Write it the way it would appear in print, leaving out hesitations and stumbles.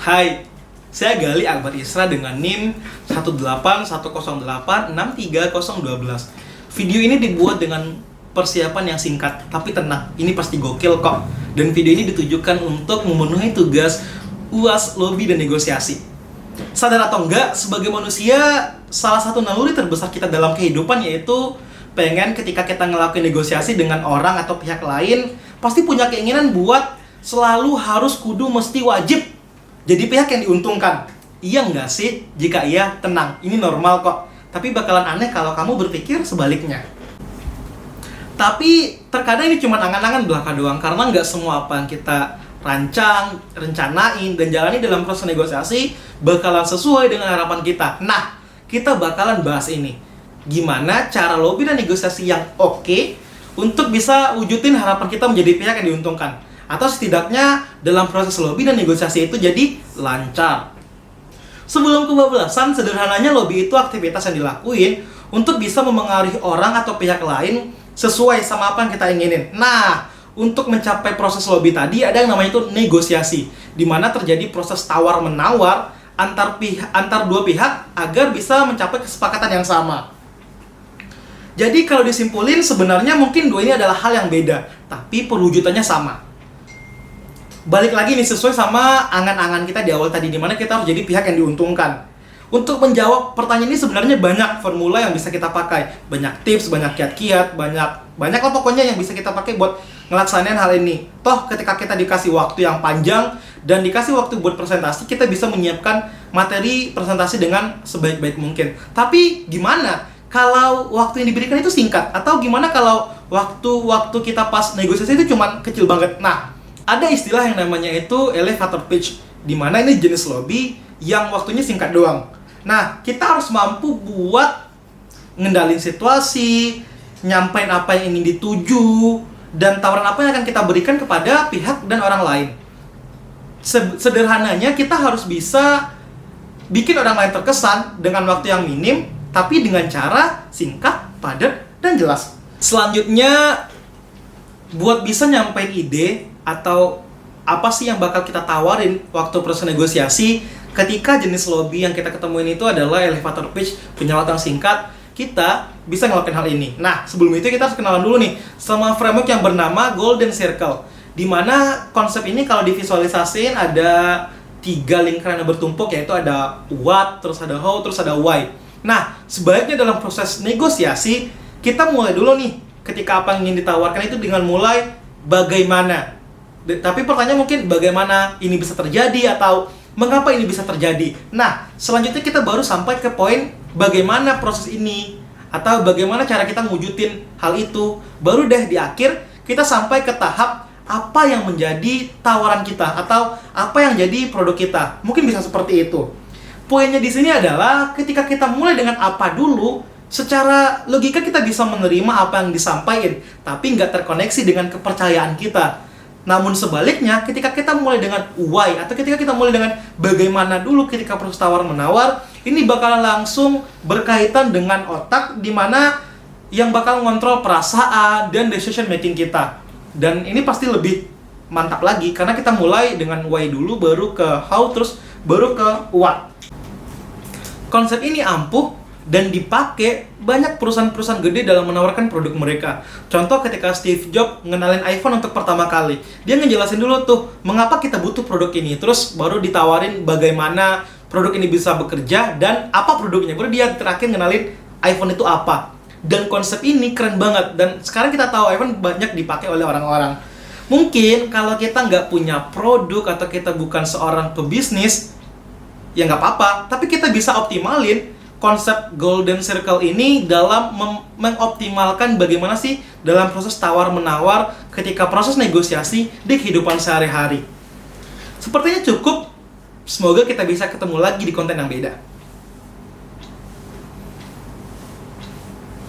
Hai, saya Gali Akbar Isra dengan NIM 18108630012. Video ini dibuat dengan persiapan yang singkat, tapi tenang, ini pasti gokil kok. Dan video ini ditujukan untuk memenuhi tugas UAS lobby dan negosiasi. Sadar atau enggak, sebagai manusia, salah satu naluri terbesar kita dalam kehidupan yaitu pengen ketika kita ngelakuin negosiasi dengan orang atau pihak lain, pasti punya keinginan buat selalu harus kudu mesti wajib jadi pihak yang diuntungkan. Iya nggak sih? Jika iya, tenang, ini normal kok. Tapi bakalan aneh kalau kamu berpikir sebaliknya. Tapi terkadang ini cuma angan-angan belaka doang, karena nggak semua apa yang kita rancang, rencanain, dan jalani dalam proses negosiasi bakalan sesuai dengan harapan kita. Nah, kita bakalan bahas ini. Gimana cara lobby dan negosiasi yang oke untuk bisa wujudin harapan kita menjadi pihak yang diuntungkan. Atau setidaknya dalam proses lobby dan negosiasi itu jadi lancar. Sebelum kebablasan, sederhananya lobby itu aktivitas yang dilakuin untuk bisa memengaruhi orang atau pihak lain sesuai sama apa yang kita inginin. Nah, untuk mencapai proses lobby tadi ada yang namanya itu negosiasi, di mana terjadi proses tawar-menawar antar dua pihak agar bisa mencapai kesepakatan yang sama. Jadi kalau disimpulin sebenarnya mungkin dua ini adalah hal yang beda, tapi perwujudannya sama. Balik lagi nih sesuai sama angan-angan kita di awal tadi, dimana kita harus jadi pihak yang diuntungkan. Untuk menjawab pertanyaan ini sebenarnya banyak formula yang bisa kita pakai, banyak tips, banyak kiat-kiat, banyak lah pokoknya yang bisa kita pakai buat ngelaksanain hal ini. Toh ketika kita dikasih waktu yang panjang dan dikasih waktu buat presentasi, kita bisa menyiapkan materi presentasi dengan sebaik-baik mungkin. Tapi gimana kalau waktu yang diberikan itu singkat? Atau gimana kalau waktu kita pas negosiasi itu cuma kecil banget? Nah, ada istilah yang namanya itu elevator pitch, di mana ini jenis lobby yang waktunya singkat doang. Nah, kita harus mampu buat ngendalin situasi, nyampein apa yang ingin dituju, dan tawaran apa yang akan kita berikan kepada pihak dan orang lain. Sederhananya, kita harus bisa bikin orang lain terkesan dengan waktu yang minim, tapi dengan cara singkat, padat, dan jelas. Selanjutnya, buat bisa nyampein ide atau apa sih yang bakal kita tawarin waktu proses negosiasi, ketika jenis lobby yang kita ketemuin itu adalah elevator pitch, punya waktu yang singkat, kita bisa ngelakuin hal ini. Nah, sebelum itu kita harus kenalan dulu nih sama framework yang bernama Golden Circle, di mana konsep ini kalau divisualisasiin ada 3 lingkaran yang bertumpuk, yaitu ada what, terus ada how, terus ada why. Nah, sebaiknya dalam proses negosiasi, kita mulai dulu nih, ketika apa yang ingin ditawarkan itu dengan mulai bagaimana. Tapi pertanyaan mungkin bagaimana ini bisa terjadi atau mengapa ini bisa terjadi. Nah, selanjutnya kita baru sampai ke poin bagaimana proses ini atau bagaimana cara kita ngewujudin hal itu. Baru deh di akhir kita sampai ke tahap apa yang menjadi tawaran kita atau apa yang jadi produk kita. Mungkin bisa seperti itu. Poinnya di sini adalah ketika kita mulai dengan apa dulu, secara logika kita bisa menerima apa yang disampaikan, tapi nggak terkoneksi dengan kepercayaan kita. Namun sebaliknya, ketika kita mulai dengan why atau ketika kita mulai dengan bagaimana dulu ketika proses tawar-menawar, ini bakalan langsung berkaitan dengan otak, di mana yang bakal ngontrol perasaan dan decision making kita. Dan ini pasti lebih mantap lagi karena kita mulai dengan why dulu, baru ke how, terus baru ke what. Konsep ini ampuh dan dipakai banyak perusahaan-perusahaan gede dalam menawarkan produk mereka. Contoh ketika Steve Jobs ngenalin iPhone untuk pertama kali, dia ngejelasin dulu tuh mengapa kita butuh produk ini, terus baru ditawarin bagaimana produk ini bisa bekerja dan apa produknya. Baru dia terakhir ngenalin iPhone itu apa. Dan konsep ini keren banget, dan sekarang kita tahu iPhone banyak dipakai oleh orang-orang. Mungkin kalau kita nggak punya produk atau kita bukan seorang pebisnis, ya nggak apa-apa, tapi kita bisa optimalin konsep Golden Circle ini dalam mengoptimalkan bagaimana sih dalam proses tawar-menawar ketika proses negosiasi di kehidupan sehari-hari. Sepertinya cukup. Semoga kita bisa ketemu lagi di konten yang beda.